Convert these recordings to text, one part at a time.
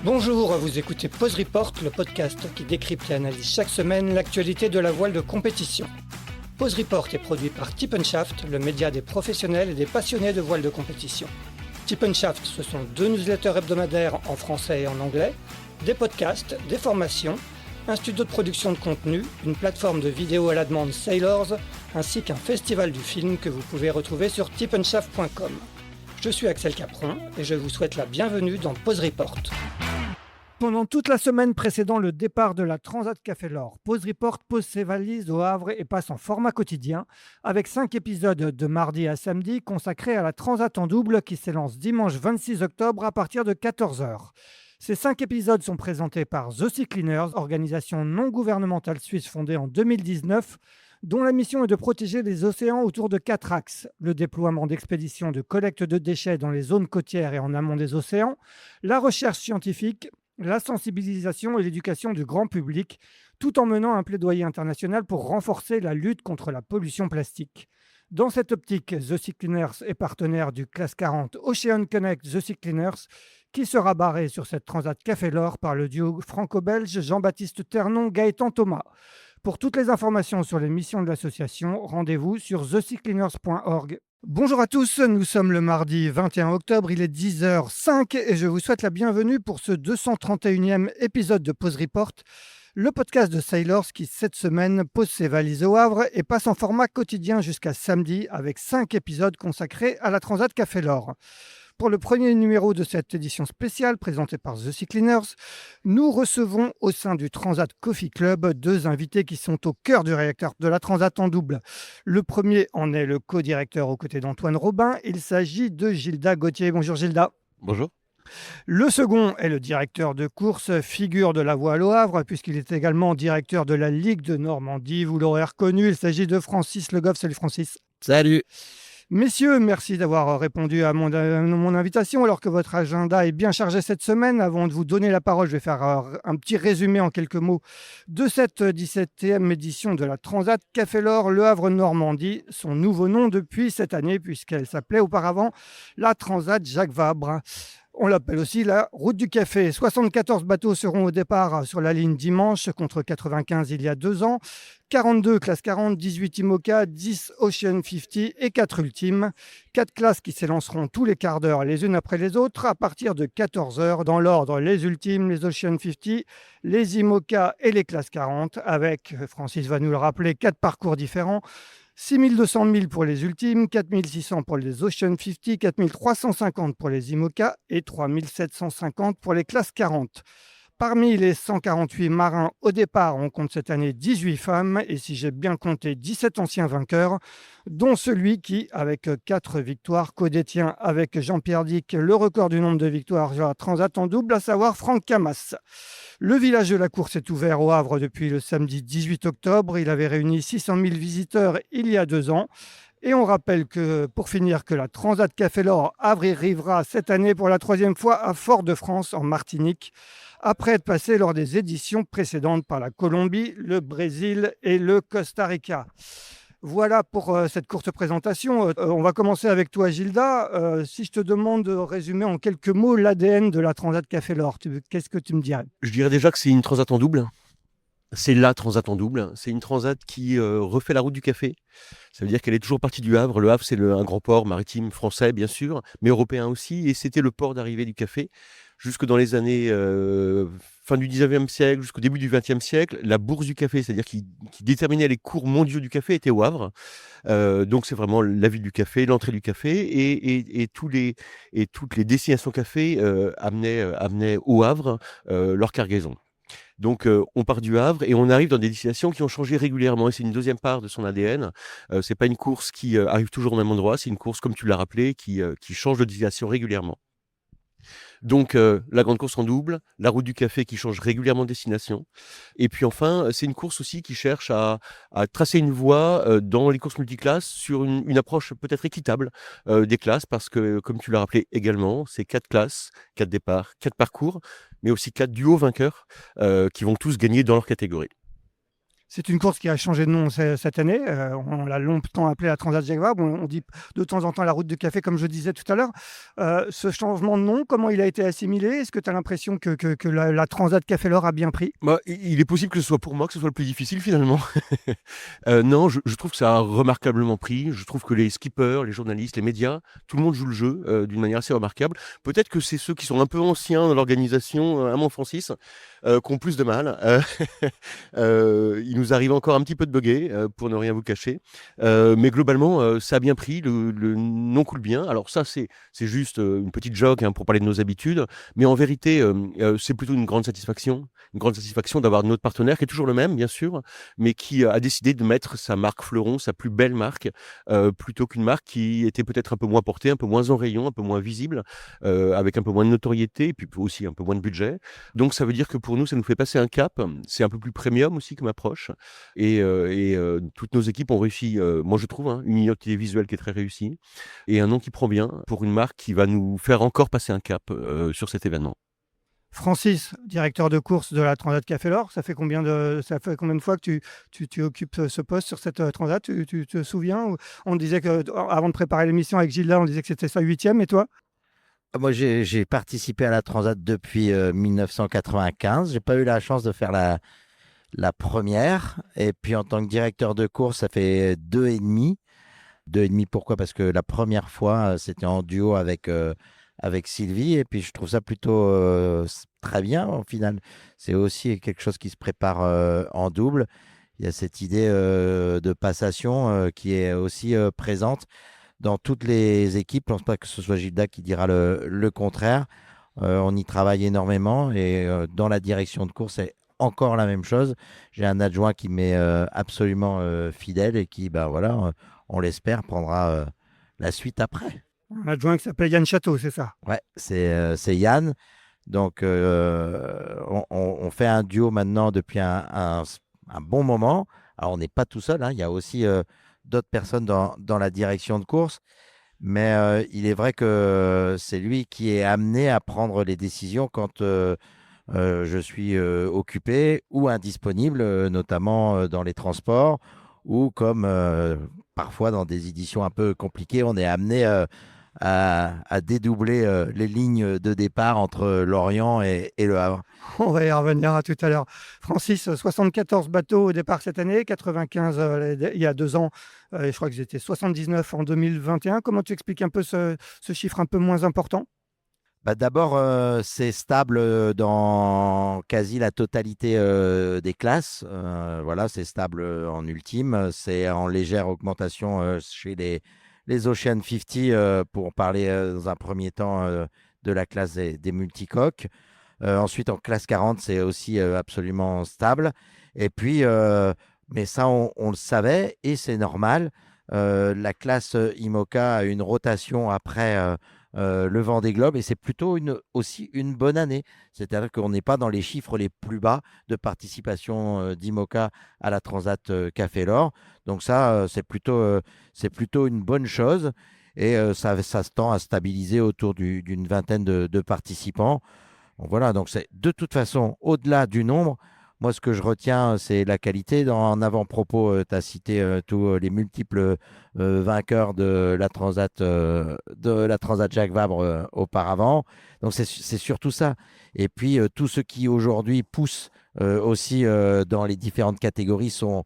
Bonjour, vous écoutez Pause Report, le podcast qui décrypte et analyse chaque semaine l'actualité de la voile de compétition. Pause Report est produit par Tip & Shaft, le média des professionnels et des passionnés de voile de compétition. Tip & Shaft, ce sont 2 newsletters hebdomadaires en français et en anglais, des podcasts, des formations, un studio de production de contenu, une plateforme de vidéos à la demande Sailors, ainsi qu'un festival du film que vous pouvez retrouver sur tipandshaft.com. Je suis Axel Capron et je vous souhaite la bienvenue dans Pause Report. Pendant toute la semaine précédant le départ de la Transat Café L'Or, Pause Report pose ses valises au Havre et passe en format quotidien, avec 5 épisodes de mardi à samedi consacrés à la Transat en double qui s'élance dimanche 26 octobre à partir de 14h. Ces 5 épisodes sont présentés par The Sea Cleaners, organisation non gouvernementale suisse fondée en 2019, dont la mission est de protéger les océans autour de 4 axes: le déploiement d'expéditions de collecte de déchets dans les zones côtières et en amont des océans, la recherche scientifique, la sensibilisation et l'éducation du grand public, tout en menant un plaidoyer international pour renforcer la lutte contre la pollution plastique. Dans cette optique, The Sea Cleaners est partenaire du Class 40 Ocean Connect The Sea Cleaners, qui sera barré sur cette Transat Café L'Or par le duo franco-belge Jean-Baptiste Ternon-Gaëtan Thomas. Pour toutes les informations sur les missions de l'association, rendez-vous sur theseacleaners.org. Bonjour à tous, nous sommes le mardi 21 octobre, il est 10h05 et je vous souhaite la bienvenue pour ce 231e épisode de Pause Report, le podcast de Sailors qui cette semaine pose ses valises au Havre et passe en format quotidien jusqu'à samedi avec 5 épisodes consacrés à la Transat Café L'Or. Pour le premier numéro de cette édition spéciale présentée par The Sea Cleaners, nous recevons au sein du Transat Coffee Club 2 invités qui sont au cœur du réacteur de la Transat en double. Le premier en est le co-directeur aux côtés d'Antoine Robin. Il s'agit de Gilda Gauthier. Bonjour Gilda. Bonjour. Le second est le directeur de course, figure de la voile au Havre, puisqu'il est également directeur de la Ligue de Normandie. Vous l'aurez reconnu, il s'agit de Francis Le Goff. Salut Francis. Salut. Messieurs, merci d'avoir répondu à mon invitation alors que votre agenda est bien chargé cette semaine. Avant de vous donner la parole, je vais faire un petit résumé en quelques mots de cette 17e édition de la Transat Café L'Or Le Havre Normandie, son nouveau nom depuis cette année puisqu'elle s'appelait auparavant la Transat Jacques Vabre. On l'appelle aussi la route du café. 74 bateaux seront au départ sur la ligne dimanche contre 95 il y a 2 ans. 42 classe 40, 18 IMOCA, 10 Ocean 50 et 4 ultimes. 4 classes qui s'élanceront tous les quarts d'heure les unes après les autres à partir de 14h dans l'ordre les ultimes, les Ocean 50, les IMOCA et les classes 40 avec, Francis va nous le rappeler, 4 parcours différents. 6200 milles pour les ultimes, 4600 pour les Ocean 50, 4350 pour les IMOCA et 3750 pour les classes 40. Parmi les 148 marins au départ, on compte cette année 18 femmes et si j'ai bien compté 17 anciens vainqueurs, dont celui qui, avec 4 victoires, codétient avec Jean-Pierre Dick le record du nombre de victoires sur la Transat en double, à savoir Franck Camas. Le village de la course est ouvert au Havre depuis le samedi 18 octobre. Il avait réuni 600 000 visiteurs il y a 2 ans. Et on rappelle que, pour finir, que la Transat Café L'Or arrivera cette année pour la 3e fois à Fort-de-France, en Martinique, après être passé lors des éditions précédentes par la Colombie, le Brésil et le Costa Rica. Voilà pour cette courte présentation. On va commencer avec toi, Gilda. Si je te demande de résumer en quelques mots l'ADN de la Transat Café L'Or, qu'est-ce que tu me dirais ? Je dirais déjà que c'est une transat en double. C'est la transat en double. C'est une transat qui refait la route du café. Ça veut dire qu'elle est toujours partie du Havre. Le Havre, c'est un grand port maritime français, bien sûr, mais européen aussi. Et c'était le port d'arrivée du café. Jusque dans les années fin du 19e siècle, jusqu'au début du 20e siècle, la bourse du café, c'est-à-dire qui déterminait les cours mondiaux du café, était au Havre. Donc c'est vraiment la ville du café, l'entrée du café, et toutes les destinations café amenaient au Havre leur cargaison. Donc on part du Havre et on arrive dans des destinations qui ont changé régulièrement et c'est une deuxième part de son ADN. C'est pas une course qui arrive toujours au même endroit, c'est une course, comme tu l'as rappelé, qui change de destination régulièrement. Donc la grande course en double, la route du café qui change régulièrement de destination. Et puis enfin, c'est une course aussi qui cherche à tracer une voie dans les courses multiclasses sur une approche peut-être équitable des classes parce que, comme tu l'as rappelé également, c'est 4 classes, 4 départs, 4 parcours, mais aussi 4 duos vainqueurs qui vont tous gagner dans leur catégorie. C'est une course qui a changé de nom cette année. On l'a longtemps appelée la Transat Jacques Vabre. On dit de temps en temps la route du café, comme je disais tout à l'heure. Ce changement de nom, comment il a été assimilé? Est-ce que tu as l'impression que la Transat Café L'Or a bien pris? Il est possible que ce soit pour moi que ce soit le plus difficile finalement. Non, je trouve que ça a remarquablement pris. Je trouve que les skippers, les journalistes, les médias, tout le monde joue le jeu d'une manière assez remarquable. Peut-être que c'est ceux qui sont un peu anciens dans l'organisation, à mon Francis, qui ont plus de mal. Il nous arrive encore un petit peu de bugger, pour ne rien vous cacher. Mais globalement, ça a bien pris, le nom coule bien. Alors ça, c'est juste une petite joke pour parler de nos habitudes. Mais en vérité, c'est plutôt une grande satisfaction. Une grande satisfaction d'avoir notre partenaire, qui est toujours le même, bien sûr, mais qui a décidé de mettre sa marque fleuron, sa plus belle marque, plutôt qu'une marque qui était peut-être un peu moins portée, un peu moins en rayon, un peu moins visible, avec un peu moins de notoriété, et puis aussi un peu moins de budget. Donc ça veut dire que pour nous, ça nous fait passer un cap. C'est un peu plus premium aussi comme approche. Et toutes nos équipes ont réussi, moi je trouve, une identité visuelle qui est très réussie, et un nom qui prend bien pour une marque qui va nous faire encore passer un cap sur cet événement. Francis, directeur de course de la Transat Café L'Or, ça fait combien de fois que tu occupes ce poste sur cette Transat? Tu te souviens? On disait que, avant de préparer l'émission avec Gilda, on disait que c'était sa 8e, et toi? Moi, j'ai participé à la Transat depuis 1995. J'ai pas eu la chance de faire la première. Et puis, en tant que directeur de course, ça fait 2 et demi. 2 et demi, pourquoi? Parce que la première fois, c'était en duo avec Sylvie. Et puis, je trouve ça plutôt très bien, au final. C'est aussi quelque chose qui se prépare en double. Il y a cette idée de passation qui est aussi présente dans toutes les équipes. Je ne pense pas que ce soit Gilda qui dira le contraire. On y travaille énormément, et dans la direction de course, c'est encore la même chose. J'ai un adjoint qui m'est absolument fidèle, et qui, on l'espère, prendra la suite après. Un adjoint qui s'appelle Yann Château, c'est ça? Ouais, c'est Yann. Donc, on fait un duo maintenant depuis un bon moment. Alors, on n'est pas tout seul, il y a aussi d'autres personnes dans la direction de course. Mais il est vrai que c'est lui qui est amené à prendre les décisions quand je suis occupé ou indisponible, notamment dans les transports, ou comme parfois dans des éditions un peu compliquées, on est amené à dédoubler les lignes de départ entre Lorient et Le Havre. On va y revenir à tout à l'heure. Francis, 74 bateaux au départ cette année, 95 il y a 2 ans, et je crois que j'étais 79 en 2021. Comment tu expliques un peu ce chiffre un peu moins important? D'abord, c'est stable dans quasi la totalité des classes. Voilà, c'est stable en ultime. C'est en légère augmentation chez les Ocean 50, pour parler dans un premier temps de la classe des multicoques. Ensuite, en classe 40, c'est aussi absolument stable. Et puis, mais ça, on le savait, et c'est normal. La classe IMOCA a une rotation après le Vendée Globe, et c'est plutôt aussi une bonne année. C'est-à-dire qu'on n'est pas dans les chiffres les plus bas de participation d'IMOCA à la Transat Café L'Or. Donc ça, c'est plutôt une bonne chose, et ça se tend à stabiliser autour d'une vingtaine de participants. Bon, voilà, donc c'est de toute façon, au-delà du nombre, moi, ce que je retiens, c'est la qualité. En avant-propos, tu as cité tous les multiples vainqueurs de la Transat Jacques Vabre auparavant. Donc, c'est surtout ça. Et puis, tous ceux qui aujourd'hui poussent aussi dans les différentes catégories sont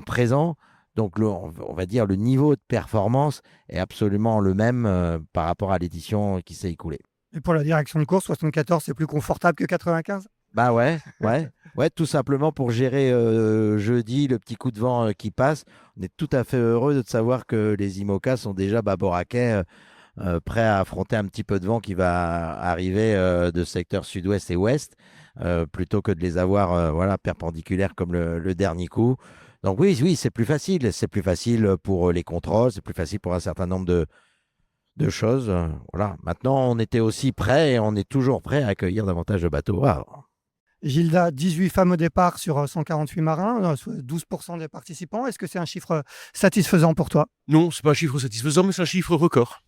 présents. Donc, on va dire le niveau de performance est absolument le même par rapport à l'édition qui s'est écoulée. Et pour la direction de course, 74, c'est plus confortable que 95? Ouais, tout simplement pour gérer jeudi le petit coup de vent qui passe. On est tout à fait heureux de savoir que les IMOCA sont déjà baboraquets, prêts à affronter un petit peu de vent qui va arriver de secteur sud-ouest et ouest, plutôt que de les avoir perpendiculaires comme le dernier coup. Donc oui, c'est plus facile. C'est plus facile pour les contrôles, c'est plus facile pour un certain nombre de choses. Voilà. Maintenant, on était aussi prêts, et on est toujours prêts à accueillir davantage de bateaux. Wow. Gilda, 18 femmes au départ sur 148 marins, soit 12% des participants. Est-ce que c'est un chiffre satisfaisant pour toi? Non, c'est pas un chiffre satisfaisant, mais c'est un chiffre record.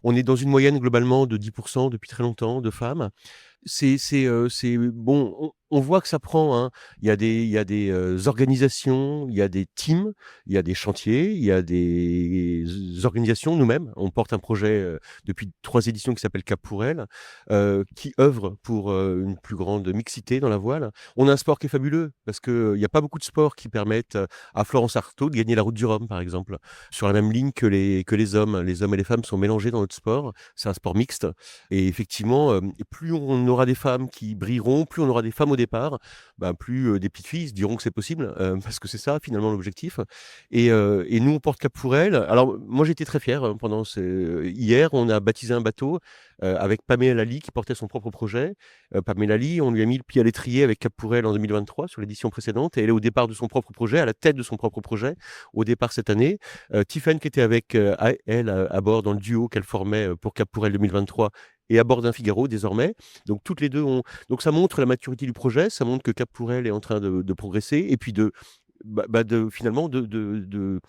On est dans une moyenne globalement de 10% depuis très longtemps de femmes. C'est bon, on voit que ça prend, hein. Il y a des organisations, il y a des teams, il y a des chantiers, il y a des organisations. Nous-mêmes, on porte un projet depuis 3 éditions qui s'appelle Cap pour elle, qui œuvre pour une plus grande mixité dans la voile. On a un sport qui est fabuleux parce qu'il n'y a pas beaucoup de sports qui permettent à Florence Artaud de gagner la Route du Rhum, par exemple, sur la même ligne que les hommes. Les hommes et les femmes sont mélangés dans notre sport. C'est un sport mixte. Et effectivement, plus on aura des femmes qui brilleront, plus on aura des femmes au départ, plus des petites filles se diront que c'est possible, parce que c'est ça finalement l'objectif. Et nous, on porte Cap pour elle. Alors moi, j'étais très fier hier, on a baptisé un bateau avec Pamela Lally qui portait son propre projet. Pamela Lally, on lui a mis le pied à l'étrier avec Cap pour elle en 2023 sur l'édition précédente, et elle est au départ de son propre projet, à la tête de son propre projet, au départ cette année. Tiffany qui était avec elle à bord dans le duo qu'elle formait pour Cap pour elle 2023 et à bord d'un Figaro désormais. Donc toutes les deux ont. Donc ça montre la maturité du projet, ça montre que Cap pour elle est en train de progresser, et puis finalement de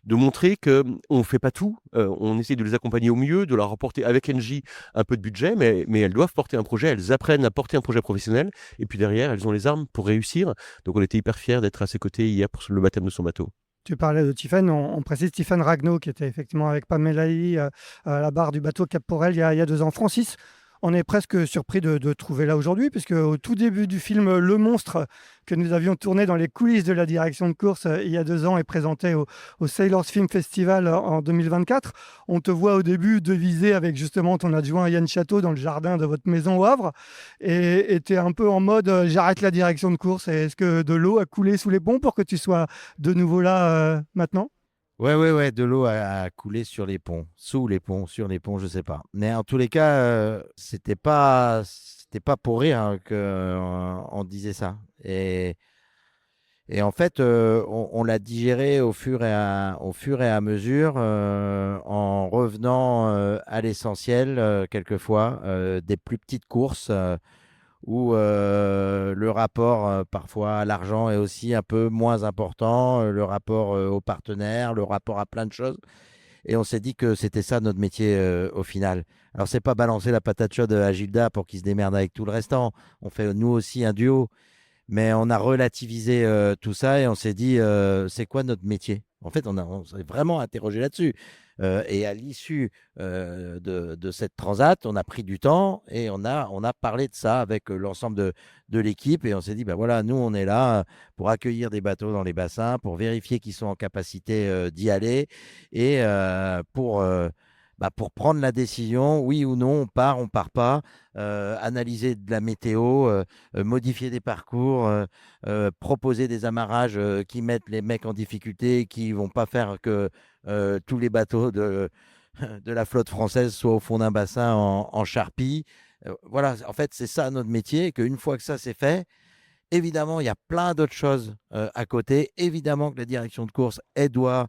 montrer que on fait pas tout. On essaie de les accompagner au mieux, de leur apporter avec NJ un peu de budget, mais elles doivent porter un projet, elles apprennent à porter un projet professionnel, et puis derrière elles ont les armes pour réussir. Donc on était hyper fiers d'être à ses côtés hier pour le baptême de son bateau. Tu parlais de Tiffen, on précise Tiffen Ragnaud qui était effectivement avec Pamela Lally à la barre du bateau Cap pour elle il y a 2 ans. Francis, on est presque surpris de trouver là aujourd'hui, puisque au tout début du film Le Monstre, que nous avions tourné dans les coulisses de la direction de course il y a 2 ans et présenté au Sailors Film Festival en 2024, on te voit au début deviser avec justement ton adjoint Yann Château dans le jardin de votre maison au Havre, et tu es un peu en mode j'arrête la direction de course. Et est-ce que de l'eau a coulé sous les ponts pour que tu sois de nouveau là maintenant ? Ouais, de l'eau a coulé sur les ponts, sous les ponts, sur les ponts, je sais pas. Mais en tous les cas, c'était pas pour rire hein, on disait ça. Et en fait, on l'a digéré au fur et à mesure, en revenant à l'essentiel, quelquefois, des plus petites courses. Où le rapport parfois à l'argent est aussi un peu moins important, le rapport aux partenaires, le rapport à plein de choses. Et on s'est dit que c'était ça notre métier au final. Alors, c'est pas balancer la patate chaude à Gilda pour qu'il se démerde avec tout le restant. On fait nous aussi un duo. Mais on a relativisé tout ça et on s'est dit, c'est quoi notre métier? En fait, on s'est vraiment interrogé là-dessus. Et à l'issue de cette transat, on a pris du temps et on a parlé de ça avec l'ensemble de l'équipe. Et on s'est dit, ben voilà, nous, on est là pour accueillir des bateaux dans les bassins, pour vérifier qu'ils sont en capacité d'y aller et pour prendre la décision, oui ou non, on part pas, analyser de la météo, modifier des parcours, proposer des amarrages qui mettent les mecs en difficulté, qui vont pas faire que tous les bateaux de la flotte française soient au fond d'un bassin en charpie. Voilà, en fait, c'est ça notre métier, et qu'une fois que ça c'est fait, évidemment, il y a plein d'autres choses à côté. Évidemment que la direction de course, elle doit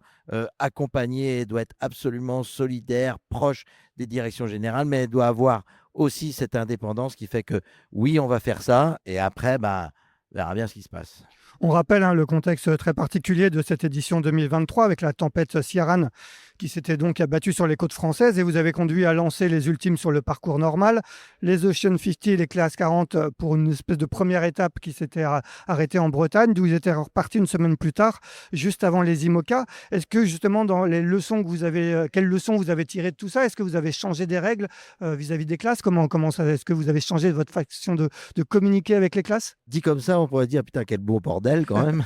accompagner, elle doit être absolument solidaire, proche des directions générales, mais elle doit avoir aussi cette indépendance qui fait que oui, on va faire ça, et après, on verra bien ce qui se passe. On rappelle le contexte très particulier de cette édition 2023 avec la tempête Ciarán qui s'était donc abattue sur les côtes françaises, et vous avez conduit à lancer les ultimes sur le parcours normal, les Ocean 50 et les Class 40 pour une espèce de première étape qui s'était arrêtée en Bretagne, d'où ils étaient repartis une semaine plus tard, juste avant les IMOCA. Est-ce que justement dans les leçons que vous avez, quelles leçons vous avez tirées de tout ça? Est-ce que vous avez changé des règles vis-à-vis des classes? Comment ça, est-ce que vous avez changé votre façon de communiquer avec les classes? Dit comme ça, on pourrait dire putain, quel beau bordel quand même.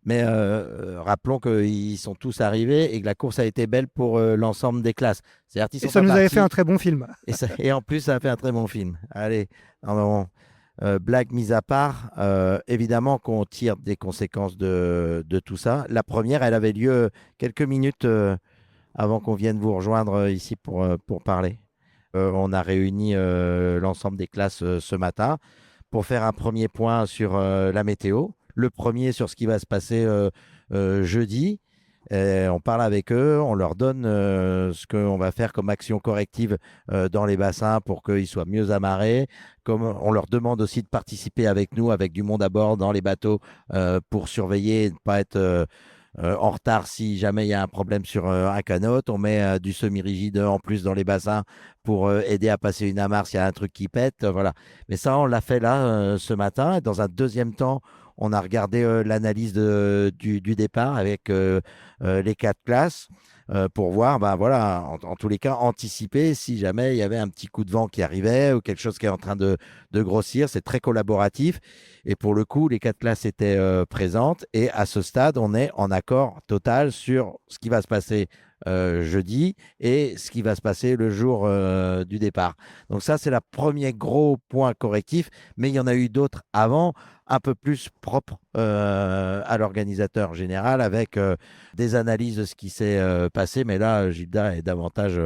Mais rappelons qu'ils sont tous arrivés et que la course a été belle pour l'ensemble des classes. C'est-à-dire et ça nous avait fait un très bon film. Et en plus, ça a fait un très bon film. Allez, blague mise à part, évidemment qu'on tire des conséquences de tout ça. La première, elle avait lieu quelques minutes avant qu'on vienne vous rejoindre ici pour parler. On a réuni l'ensemble des classes ce matin pour faire un premier point sur la météo. Le premier sur ce qui va se passer jeudi. On parle avec eux, on leur donne ce qu'on va faire comme action corrective dans les bassins pour qu'ils soient mieux amarrés. Comme on leur demande aussi de participer avec nous, avec du monde à bord dans les bateaux pour surveiller et ne pas être en retard si jamais il y a un problème sur un canot. On met du semi-rigide en plus dans les bassins pour aider à passer une amarre s'il y a un truc qui pète. Voilà. Mais ça, on l'a fait là ce matin. Dans un deuxième temps, on a regardé l'analyse du départ avec les 4 classes pour voir, ben voilà, en tous les cas, anticiper si jamais il y avait un petit coup de vent qui arrivait ou quelque chose qui est en train de grossir. C'est très collaboratif. Et pour le coup, les 4 classes étaient présentes. Et à ce stade, on est en accord total sur ce qui va se passer jeudi et ce qui va se passer le jour du départ. Donc ça, c'est le premier gros point correctif. Mais il y en a eu d'autres avant, un peu plus propres à l'organisateur général, avec des analyses de ce qui s'est passé. Mais là, Gilda est davantage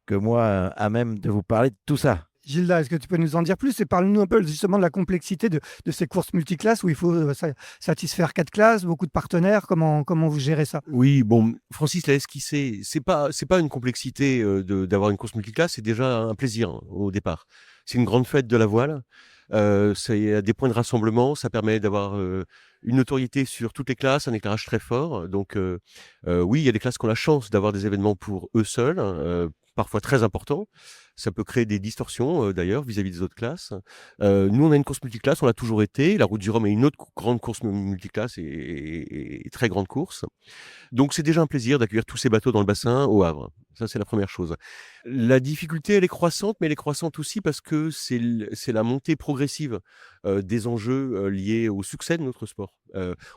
que moi à même de vous parler de tout ça. Gilda, est-ce que tu peux nous en dire plus et parle-nous un peu justement de la complexité de ces courses multiclasses où il faut satisfaire 4 classes, beaucoup de partenaires, comment vous gérez ça? Oui, bon, Francis l'a esquissé. C'est pas une complexité d'avoir une course multiclasse, c'est déjà un plaisir au départ. C'est une grande fête de la voile. C'est des points de rassemblement. Ça permet d'avoir une notoriété sur toutes les classes, un éclairage très fort. Donc, oui, il y a des classes qui ont la chance d'avoir des événements pour eux seuls, parfois très importants. Ça peut créer des distorsions, d'ailleurs, vis-à-vis des autres classes. Nous, on a une course multiclasse, on l'a toujours été. La Route du Rhum est une autre grande course multiclasse et très grande course. Donc, c'est déjà un plaisir d'accueillir tous ces bateaux dans le bassin au Havre. Ça, c'est la première chose. La difficulté, elle est croissante, mais elle est croissante aussi parce que c'est la montée progressive des enjeux liés au succès de notre sport.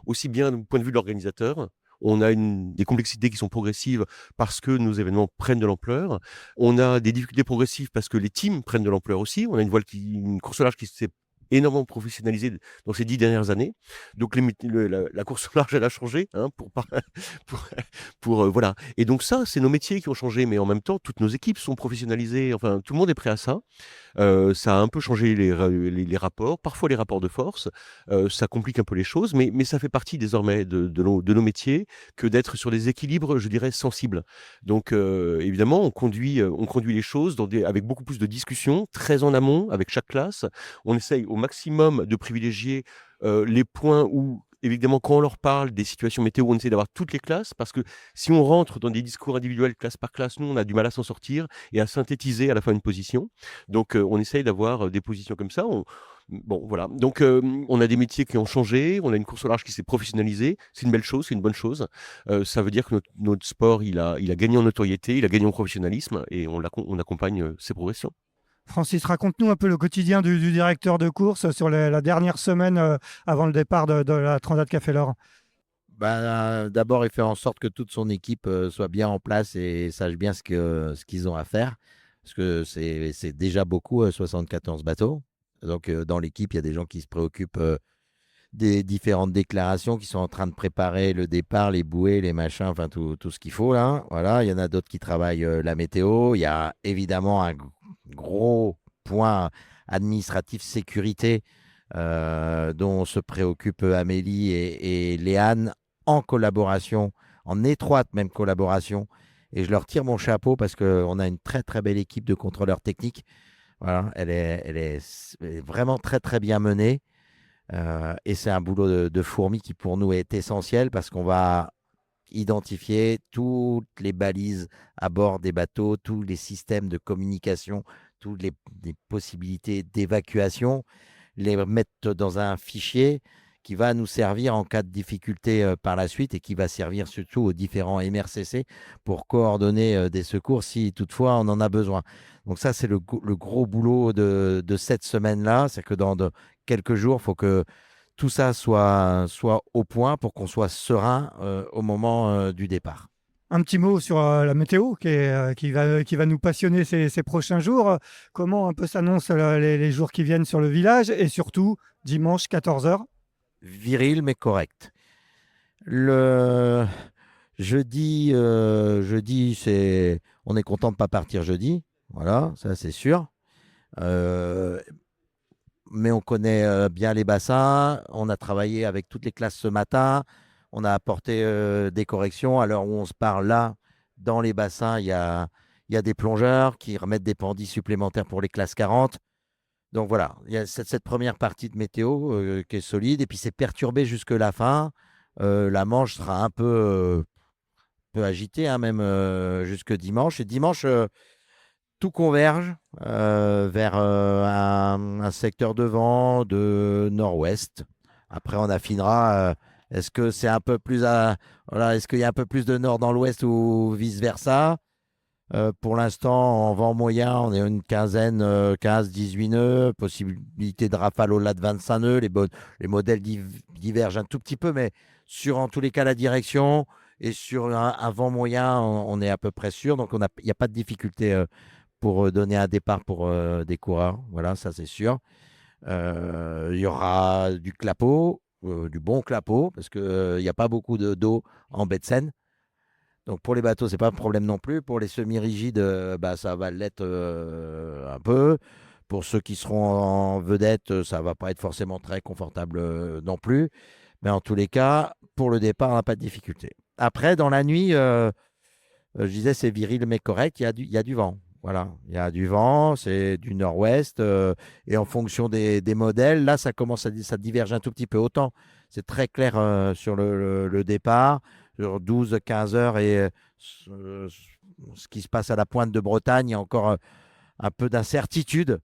Aussi bien du point de vue de l'organisateur, on a des complexités qui sont progressives parce que nos événements prennent de l'ampleur. On a des difficultés progressives parce que les teams prennent de l'ampleur aussi. On a une course au large qui s'est énormément professionnalisée dans ces 10 dernières années. Donc la course au large, elle a changé, hein, voilà. Et donc ça, c'est nos métiers qui ont changé, mais en même temps, toutes nos équipes sont professionnalisées. Enfin, tout le monde est prêt à ça. Ça a un peu changé les rapports, parfois les rapports de force. Ça complique un peu les choses, mais ça fait partie désormais de nos métiers que d'être sur des équilibres, je dirais, sensibles. Donc, évidemment, on conduit les choses avec beaucoup plus de discussions, très en amont, avec chaque classe. On essaye au maximum de privilégier les points où, évidemment, quand on leur parle des situations météo, on essaie d'avoir toutes les classes, parce que si on rentre dans des discours individuels, classe par classe, nous, on a du mal à s'en sortir et à synthétiser à la fin une position. Donc, on essaye d'avoir des positions comme ça. Bon, voilà. Donc, on a des métiers qui ont changé. On a une course au large qui s'est professionnalisée. C'est une belle chose, c'est une bonne chose. Ça veut dire que notre sport, il a gagné en notoriété, il a gagné en professionnalisme et on accompagne ses progressions. Francis, raconte-nous un peu le quotidien du directeur de course sur la dernière semaine avant le départ de la Transat Café L'Or. D'abord, il fait en sorte que toute son équipe soit bien en place et sache bien ce qu'ils ont à faire. Parce que c'est déjà beaucoup, 74 bateaux. Donc, dans l'équipe, il y a des gens qui se préoccupent des différentes déclarations, qui sont en train de préparer le départ, les bouées, les machins, enfin tout ce qu'il faut là. Voilà, il y en a d'autres qui travaillent la météo. Il y a évidemment un gros point administratif sécurité dont se préoccupent Amélie et Léane en collaboration, en étroite même collaboration. Et je leur tire mon chapeau parce qu'on a une très très belle équipe de contrôleurs techniques. Voilà, elle est vraiment très très bien menée. Et c'est un boulot de fourmi qui pour nous est essentiel parce qu'on va identifier toutes les balises à bord des bateaux, tous les systèmes de communication, toutes les possibilités d'évacuation, les mettre dans un fichier qui va nous servir en cas de difficulté par la suite et qui va servir surtout aux différents MRCC pour coordonner des secours si toutefois on en a besoin. Donc ça, c'est le gros boulot de cette semaine-là. C'est que dans quelques jours, il faut que tout ça soit au point pour qu'on soit serein au moment du départ. Un petit mot sur la météo qui va nous passionner ces prochains jours. Comment un peu s'annoncent les jours qui viennent sur le village et surtout dimanche 14h? Viril mais correct. Le jeudi, on est content de ne pas partir jeudi. Voilà, ça c'est sûr. Mais on connaît bien les bassins. On a travaillé avec toutes les classes ce matin. On a apporté des corrections. À l'heure où on se parle là, dans les bassins, il y a des plongeurs qui remettent des pendis supplémentaires pour les classes 40. Donc voilà, il y a cette première partie de météo qui est solide. Et puis c'est perturbé jusque la fin. La Manche sera un peu agitée, hein, même jusque dimanche. Et dimanche, tout converge vers un secteur de vent de nord-ouest. Après, on affinera. Est-ce que c'est un peu plus voilà, est-ce qu'il y a un peu plus de nord dans l'ouest ou vice-versa? Pour l'instant, en vent moyen, on est une quinzaine, 15-18 nœuds. Possibilité de rafale au-delà de 25 nœuds. Les modèles divergent un tout petit peu, mais sur en tous les cas la direction et sur un vent moyen, on est à peu près sûr. Donc, il n'y a pas de difficulté pour donner un départ pour des coureurs. Voilà, ça c'est sûr. Il y aura du clapot, du bon clapot, parce qu'il n'y a pas beaucoup d'eau en baie de Seine. Donc pour les bateaux, c'est pas un problème non plus. Pour les semi-rigides, ça va l'être un peu. Pour ceux qui seront en vedette, ça va pas être forcément très confortable non plus. Mais en tous les cas, pour le départ, on n'a pas de difficulté. Après, dans la nuit, je disais c'est viril mais correct, il y a du vent. Voilà, il y a du vent, c'est du nord-ouest. Et en fonction des modèles, là, ça diverge un tout petit peu. Autant, c'est très clair sur le départ sur 12-15 heures et ce qui se passe à la pointe de Bretagne, il y a encore un peu d'incertitude,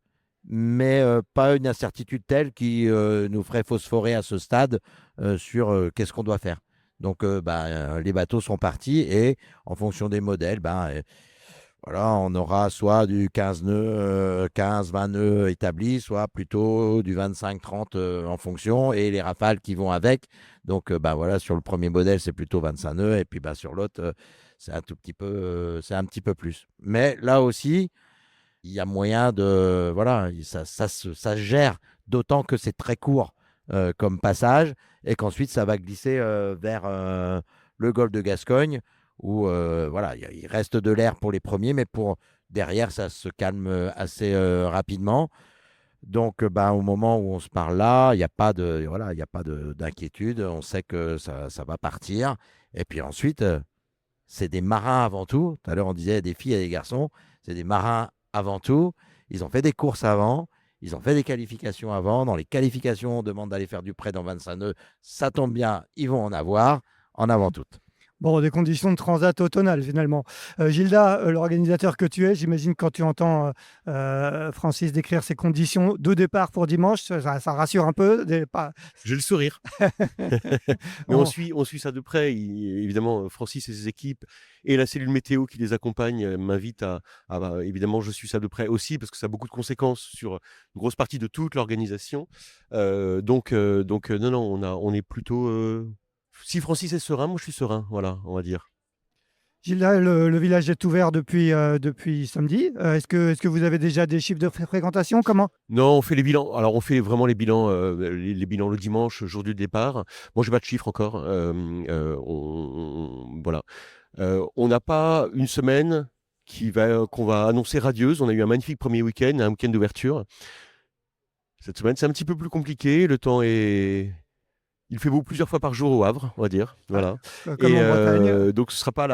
mais pas une incertitude telle qui nous ferait phosphorer à ce stade sur qu'est-ce qu'on doit faire. Donc, les bateaux sont partis et en fonction des modèles, voilà, on aura soit du 15 nœuds, 15-20 nœuds établis, soit plutôt du 25-30 en fonction, et les rafales qui vont avec. Donc, voilà, sur le premier modèle, c'est plutôt 25 nœuds, et puis sur l'autre, c'est un petit peu plus. Mais là aussi, il y a moyen de... Voilà, ça se gère, d'autant que c'est très court comme passage, et qu'ensuite, ça va glisser vers le golfe de Gascogne, où voilà, il reste de l'air pour les premiers, mais pour derrière, ça se calme assez rapidement. Donc, au moment où on se parle là, il n'y a pas d'inquiétude. On sait que ça va partir. Et puis ensuite, c'est des marins avant tout. Tout à l'heure, on disait des filles et des garçons. C'est des marins avant tout. Ils ont fait des courses avant. Ils ont fait des qualifications avant. Dans les qualifications, on demande d'aller faire du prêt dans 25 nœuds. Ça tombe bien, ils vont en avoir. En avant toutes. Bon, des conditions de transat automnales finalement. Gilda, l'organisateur que tu es, j'imagine que quand tu entends Francis décrire ces conditions de départ pour dimanche, ça rassure un peu. J'ai le sourire. Mais on suit ça de près. Évidemment, Francis et ses équipes et la cellule météo qui les accompagne m'invitent évidemment, je suis ça de près aussi parce que ça a beaucoup de conséquences sur une grosse partie de toute l'organisation. Donc, non, on est plutôt... Si Francis est serein, moi je suis serein, voilà, on va dire. Gilda, le village est ouvert depuis samedi. Est-ce que vous avez déjà des chiffres de fréquentation? Comment? Non, on fait les bilans. Alors, on fait vraiment les bilans le dimanche, jour du départ. Moi, j'ai pas de chiffres encore. Voilà. On n'a pas une semaine qu'on va annoncer radieuse. On a eu un magnifique premier week-end, un week-end d'ouverture. Cette semaine, c'est un petit peu plus compliqué. Le temps est... Il fait beau plusieurs fois par jour au Havre, on va dire. Voilà. Comme en Bretagne. Donc, ce sera pas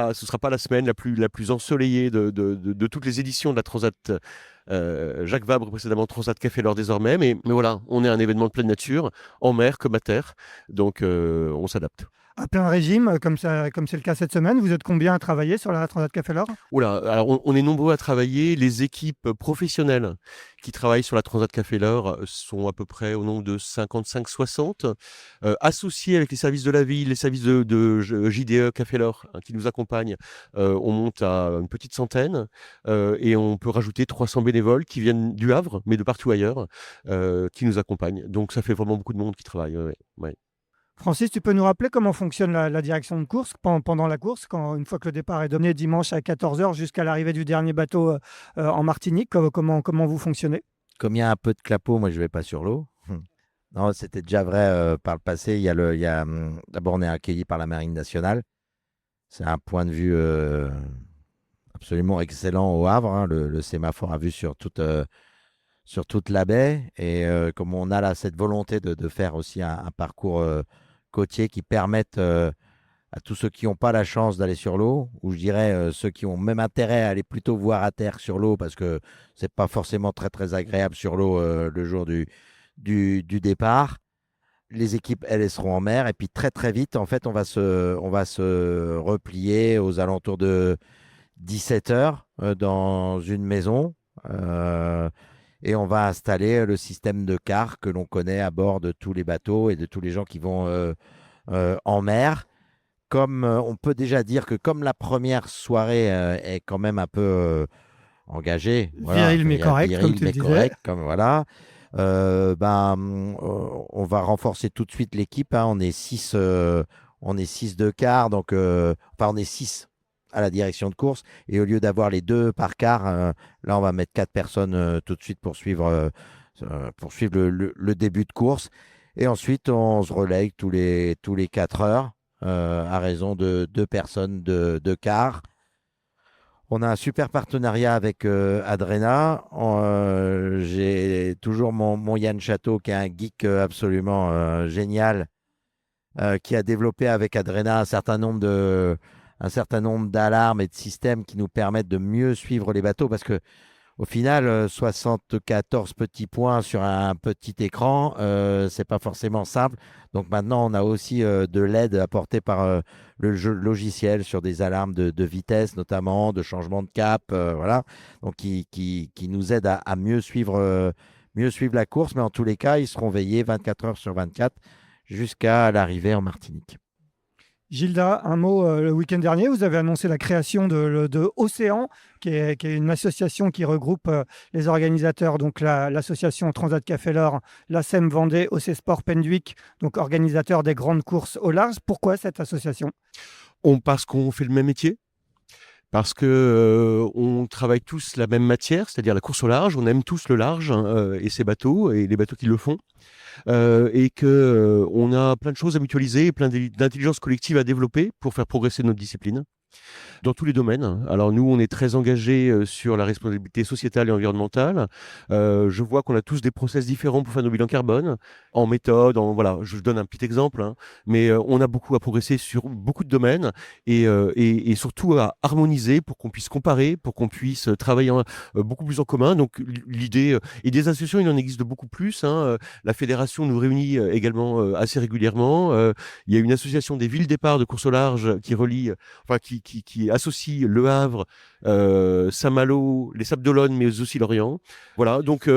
la semaine la plus ensoleillée de toutes les éditions de la Transat Jacques Vabre, précédemment Transat Café L'Or désormais. Mais voilà, on est un événement de pleine nature, en mer comme à terre. Donc, on s'adapte. À plein régime, comme c'est le cas cette semaine. Vous êtes combien à travailler sur la Transat Café L'Or? Oula, alors on est nombreux à travailler. Les équipes professionnelles qui travaillent sur la Transat Café L'Or sont à peu près au nombre de 55-60, associés avec les services de la ville, les services de JDE Café L'Or qui nous accompagnent. On monte à une petite centaine et on peut rajouter 300 bénévoles qui viennent du Havre, mais de partout ailleurs, qui nous accompagnent. Donc ça fait vraiment beaucoup de monde qui travaille. Ouais. Francis, tu peux nous rappeler comment fonctionne la direction de course pendant la course, une fois que le départ est donné dimanche à 14 h jusqu'à l'arrivée du dernier bateau en Martinique, comment vous fonctionnez? Comme il y a un peu de clapot, moi je ne vais pas sur l'eau. Non, c'était déjà vrai par le passé. D'abord, on est accueilli par la Marine nationale. C'est un point de vue absolument excellent au Havre. Hein. Le sémaphore a vu sur toute la baie. Et comme on a là cette volonté de faire aussi un parcours côtier qui permette à tous ceux qui n'ont pas la chance d'aller sur l'eau, ou je dirais ceux qui ont même intérêt à aller plutôt voir à terre sur l'eau, parce que c'est pas forcément très très agréable sur l'eau le jour du départ. Les équipes, elles seront en mer. Et puis très très vite, en fait, on va se replier aux alentours de 17 heures dans une maison. euh, et on va installer le système de car que l'on connaît à bord de tous les bateaux et de tous les gens qui vont en mer. Comme on peut déjà dire que comme la première soirée est quand même un peu engagée, voilà, Viril je veux mais dire correct, comme viril tu le mais disais. correct, comme voilà. On va renforcer tout de suite l'équipe, hein. On est six de quart, donc enfin on est six à la direction de course. Et au lieu d'avoir les deux par quart, là on va mettre quatre personnes tout de suite pour suivre le début de course. Et ensuite on se relaye tous les 4 heures à raison de deux personnes de quart. On a un super partenariat avec Adrena. J'ai toujours mon Yann Château, qui est un geek absolument génial, qui a développé avec Adrena un certain nombre d'alarmes et de systèmes qui nous permettent de mieux suivre les bateaux. Parce que au final, 74 petits points sur un petit écran, c'est pas forcément simple. Donc maintenant, on a aussi de l'aide apportée par le logiciel sur des alarmes de vitesse, notamment de changement de cap, voilà. Donc qui nous aide à mieux suivre la course. Mais en tous les cas, ils seront veillés 24 heures sur 24 jusqu'à l'arrivée en Martinique. Gilda, un mot, le week-end dernier, vous avez annoncé la création de Océan, qui est une association qui regroupe les organisateurs, donc l'association Transat Café L'Or, la SEM Vendée, OC Sport Penduic, donc organisateurs des grandes courses au large. Pourquoi cette association? Parce qu'on fait le même métier. Parce que on travaille tous la même matière, c'est-à-dire la course au large. On aime tous le large, hein, et ses bateaux et les bateaux qui le font. Et que on a plein de choses à mutualiser, plein d'intelligence collective à développer pour faire progresser notre discipline dans tous les domaines. Alors nous, on est très engagés sur la responsabilité sociétale et environnementale. Je vois qu'on a tous des process différents pour faire nos bilans carbone, en méthode, voilà. Je donne un petit exemple, hein, mais on a beaucoup à progresser sur beaucoup de domaines et surtout à harmoniser pour qu'on puisse comparer, pour qu'on puisse travailler beaucoup plus en commun. Donc l'idée, et des associations, il en existe beaucoup plus, hein. La fédération nous réunit également assez régulièrement. Il y a une association des villes départ de course au large qui relie, enfin qui associe Le Havre, Saint-Malo, les Sables d'Olonne, mais aussi l'Orient. Voilà, donc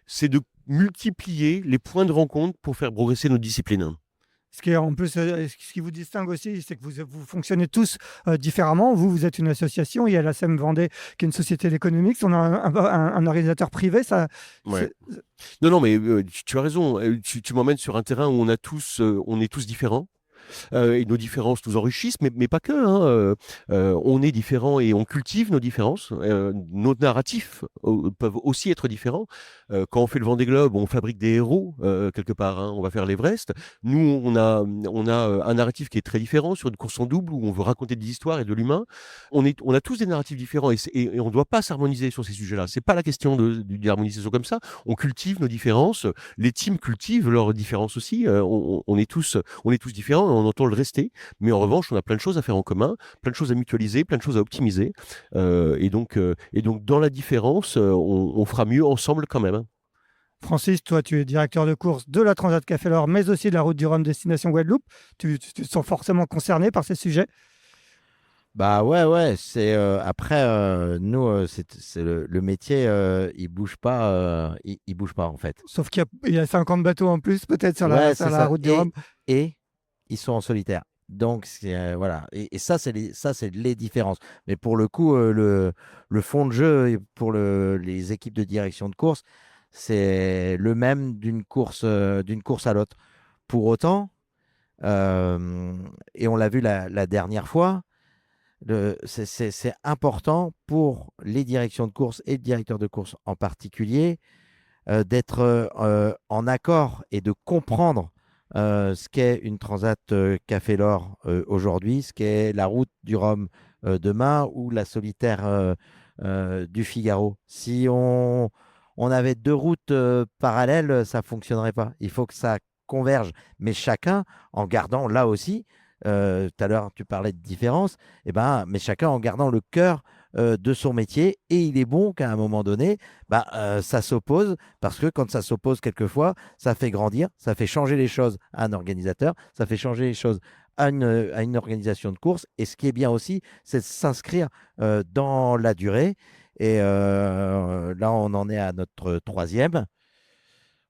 c'est de multiplier les points de rencontre pour faire progresser nos disciplines. Ce qui est en plus, ce qui vous distingue aussi, c'est que vous fonctionnez tous différemment. Vous êtes une association. Il y a la SEM Vendée, qui est une société d'économie. On a un organisateur privé. Ouais. Non, mais tu as raison. Tu m'emmènes sur un terrain où on est tous différents. Et nos différences nous enrichissent, mais pas que, hein. On est différents et on cultive nos différences. Nos narratifs peuvent aussi être différents. Quand on fait le Vendée Globe, on fabrique des héros quelque part, hein. On va faire l'Everest. Nous, on a un narratif qui est très différent sur une course en double où on veut raconter des histoires et de l'humain. On a tous des narratifs différents et on ne doit pas s'harmoniser sur ces sujets-là. C'est pas la question d'harmonisation comme ça. On cultive nos différences. Les teams cultivent leurs différences aussi. On est tous différents et on entend le rester. Mais en revanche, on a plein de choses à faire en commun, plein de choses à mutualiser, plein de choses à optimiser. Et donc, dans la différence, on fera mieux ensemble quand même. Francis, toi, tu es directeur de course de la Transat Café L'Or, mais aussi de la Route du Rhum destination Guadeloupe. Tu te sens forcément concerné par ces sujets? Bah ouais, c'est après nous c'est le métier, il bouge pas, il bouge pas en fait. Sauf qu'il y a 50 bateaux en plus, peut-être, sur Ouais, sur c'est la ça. Route du Rhum. Et ils sont en solitaire. Donc c'est voilà. Et ça c'est les différences. Mais pour le coup, le fond de jeu pour les équipes de direction de course, c'est le même d'une course à l'autre. Pour autant, et on l'a vu la dernière fois. C'est important pour les directions de course et le directeur de course en particulier d'être en accord et de comprendre ce qu'est une Transat Café L'Or aujourd'hui, ce qu'est la route du Rhum demain ou la solitaire du Figaro. Si on avait deux routes parallèles, ça ne fonctionnerait pas. Il faut que ça converge, mais chacun en gardant là aussi. Tout à l'heure, tu parlais de différence, mais chacun en gardant le cœur de son métier et il est bon qu'à un moment donné, ça s'oppose parce que quand ça s'oppose quelquefois, ça fait grandir, ça fait changer les choses à un organisateur, ça fait changer les choses à une organisation de course. Et ce qui est bien aussi, c'est de s'inscrire dans la durée. Et là, on en est à notre troisième.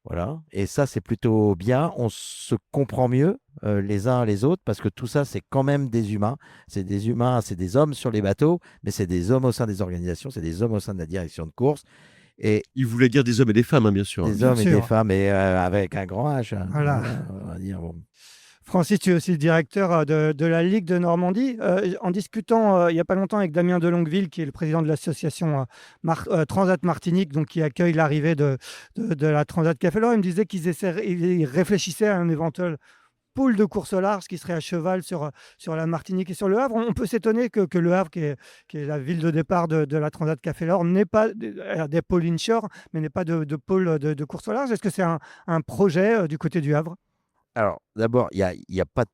Voilà. Et ça, c'est plutôt bien. On se comprend mieux les uns les autres parce que tout ça, c'est quand même des humains. C'est des humains, c'est des hommes sur les bateaux, mais c'est des hommes au sein des organisations, c'est des hommes au sein de la direction de course. Et Il voulait dire des hommes et des femmes, hein, bien sûr. des Bien hommes et sûr. des femmes, et avec un grand H. Voilà. On va dire, bon. Francis, tu es aussi le directeur de la Ligue de Normandie. En discutant il n'y a pas longtemps avec Damien de Longueville, qui est le président de l'association Transat Martinique, donc qui accueille l'arrivée de la Transat Café Loire, il me disait qu'ils réfléchissaient à un éventuel pôle de course au large qui serait à cheval sur la Martinique et sur le Havre. On peut s'étonner que le Havre, qui est la ville de départ de la Transat Café Loire, n'ait pas des pôles inshore, mais n'ait pas de pôle de course au large. Est-ce que c'est un projet du côté du Havre? Alors, d'abord, il y a pas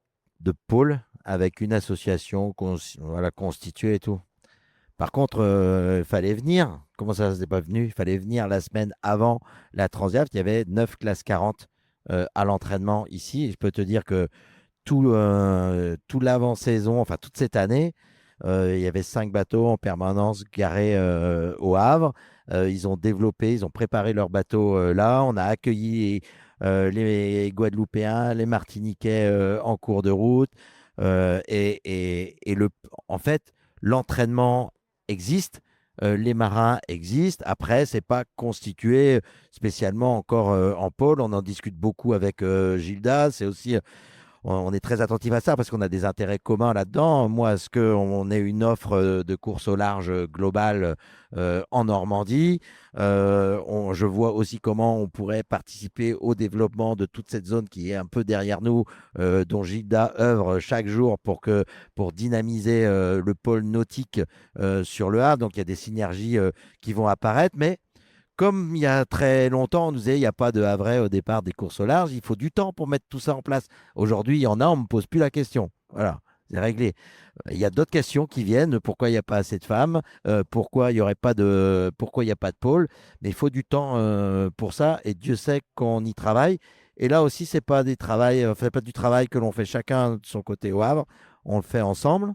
de pôle avec une association constituée et tout. Par contre, il fallait venir. Comment ça s'est pas venu? Il fallait venir la semaine avant la Transat. Il y avait 9 classes 40 à l'entraînement ici. Et je peux te dire que tout l'avant-saison, enfin toute cette année, il y avait 5 bateaux en permanence garés au Havre. Ils ont développé, ils ont préparé leurs bateaux là. On a accueilli les Guadeloupéens, les Martiniquais en cours de route. En fait, l'entraînement existe. Les marins existent. Après, c'est pas constitué spécialement encore en pôle. On en discute beaucoup avec Gilda. C'est aussi on est très attentif à ça parce qu'on a des intérêts communs là-dedans. Moi, est-ce qu'on ait une offre de course au large globale en Normandie? Je vois aussi comment on pourrait participer au développement de toute cette zone qui est un peu derrière nous, dont Gilda œuvre chaque jour pour dynamiser le pôle nautique sur le Havre. Donc, il y a des synergies qui vont apparaître, mais comme il y a très longtemps, on nous disait il n'y a pas de Havrais au départ des courses au large, il faut du temps pour mettre tout ça en place. Aujourd'hui, il y en a, on ne me pose plus la question. Voilà, c'est réglé. Il y a d'autres questions qui viennent. Pourquoi il n'y a pas assez de femmes? Pourquoi il n'y a pas de pôle? Mais il faut du temps pour ça, et Dieu sait qu'on y travaille. Et là aussi, c'est pas pas du travail que l'on fait chacun de son côté au Havre. On le fait ensemble.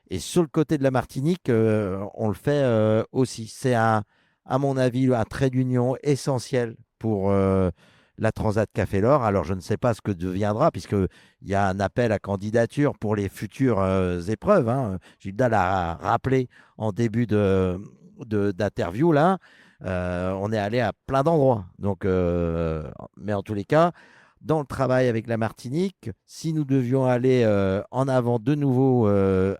Et sur le côté de la Martinique, on le fait aussi. C'est à mon avis, un trait d'union essentiel pour la Transat Café Loire. Alors, je ne sais pas ce que deviendra, puisqu'il y a un appel à candidature pour les futures épreuves. Hein. Gilda l'a rappelé en début d'interview, là. On est allé à plein d'endroits. Donc, mais en tous les cas, dans le travail avec la Martinique, si nous devions aller en avant de nouveau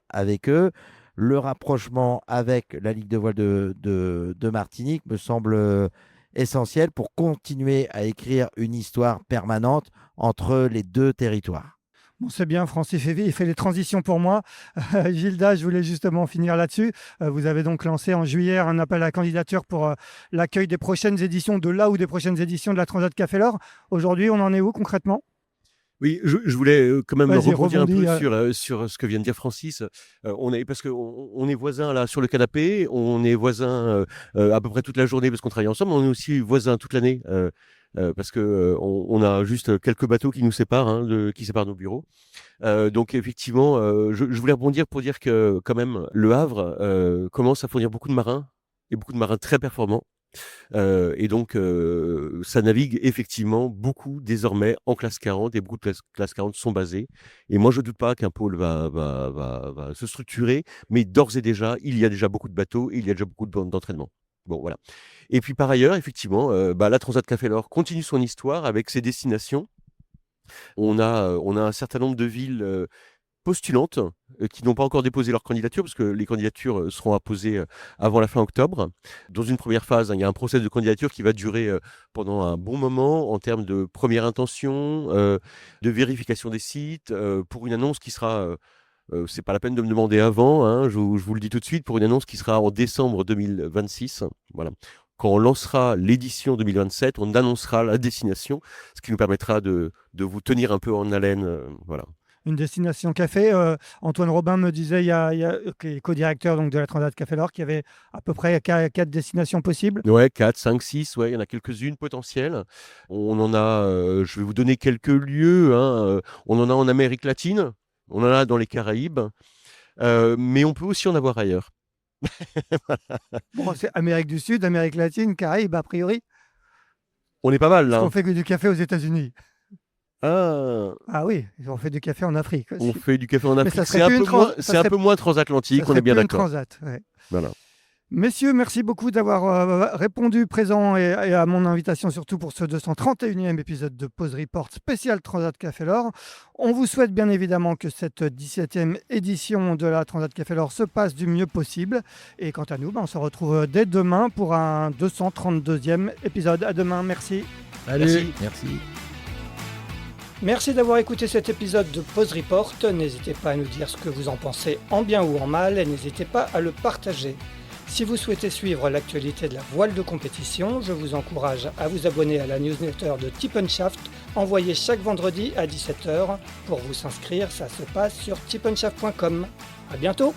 avec eux, le rapprochement avec la Ligue de voile de Martinique me semble essentiel pour continuer à écrire une histoire permanente entre les deux territoires. Bon, c'est bien, Francis Févy, il fait les transitions pour moi. Gilda, je voulais justement finir là-dessus. Vous avez donc lancé en juillet un appel à candidature pour l'accueil des prochaines éditions des prochaines éditions de la Transat Café Loire. Aujourd'hui, on en est où concrètement? Oui, je voulais quand même Vas-y, rebondir un rebondis, peu sur ce que vient de dire Francis. Parce qu'on est voisins là sur le canapé, on est voisins à peu près toute la journée parce qu'on travaille ensemble, on est aussi voisins toute l'année parce que on a juste quelques bateaux qui nous séparent, hein, qui séparent nos bureaux. Donc effectivement, je voulais rebondir pour dire que quand même le Havre commence à fournir beaucoup de marins et beaucoup de marins très performants. Et donc, ça navigue effectivement beaucoup désormais en classe 40 et beaucoup de classe 40 sont basées. Et moi, je ne doute pas qu'un pôle va se structurer, mais d'ores et déjà, il y a déjà beaucoup de bateaux et il y a déjà beaucoup de bandes d'entraînement. Bon, voilà. Et puis par ailleurs, effectivement, la Transat Café Loire continue son histoire avec ses destinations. On a un certain nombre de villes postulantes qui n'ont pas encore déposé leur candidature, parce que les candidatures seront apposées avant la fin octobre. Dans une première phase, il y a un process de candidature qui va durer pendant un bon moment en termes de première intention, de vérification des sites, pour une annonce qui sera... c'est pas la peine de me demander avant, hein, je vous le dis tout de suite, pour une annonce qui sera en décembre 2026. Voilà. Quand on lancera l'édition 2027, on annoncera la destination, ce qui nous permettra de vous tenir un peu en haleine. Voilà. une destination café. Antoine Robin me disait, qui est co-directeur donc, de la Transat Café L'Or, qu'il y avait à peu près 4 destinations possibles. Ouais, 4, 5, 6, ouais, il y en a quelques-unes potentielles. On en a, je vais vous donner quelques lieux, hein. On en a en Amérique latine, on en a dans les Caraïbes, mais on peut aussi en avoir ailleurs. Bon, c'est Amérique du Sud, Amérique latine, Caraïbes, a priori. On est pas mal là. Parce qu'on fait que du café aux États-Unis. Ah, Ah oui, on fait du café en Afrique aussi. on fait du café en Afrique. ça C'est serait un plus peu une moins, ça c'est un serait- peu moins transatlantique, Ça on est serait bien plus une d'accord. transat. Ouais. Voilà. Messieurs, merci beaucoup d'avoir répondu présent et à mon invitation, surtout pour ce 231e épisode de Pause Report spécial Transat Café L'Or. On vous souhaite bien évidemment que cette 17e édition de la Transat Café L'Or se passe du mieux possible. Et quant à nous, on se retrouve dès demain pour un 232e épisode. À demain, merci. Salut. Merci. Merci d'avoir écouté cet épisode de Pause Report. N'hésitez pas à nous dire ce que vous en pensez en bien ou en mal et n'hésitez pas à le partager. Si vous souhaitez suivre l'actualité de la voile de compétition, je vous encourage à vous abonner à la newsletter de Tip & Shaft, envoyée chaque vendredi à 17h. Pour vous inscrire, ça se passe sur tipandshaft.com. À bientôt!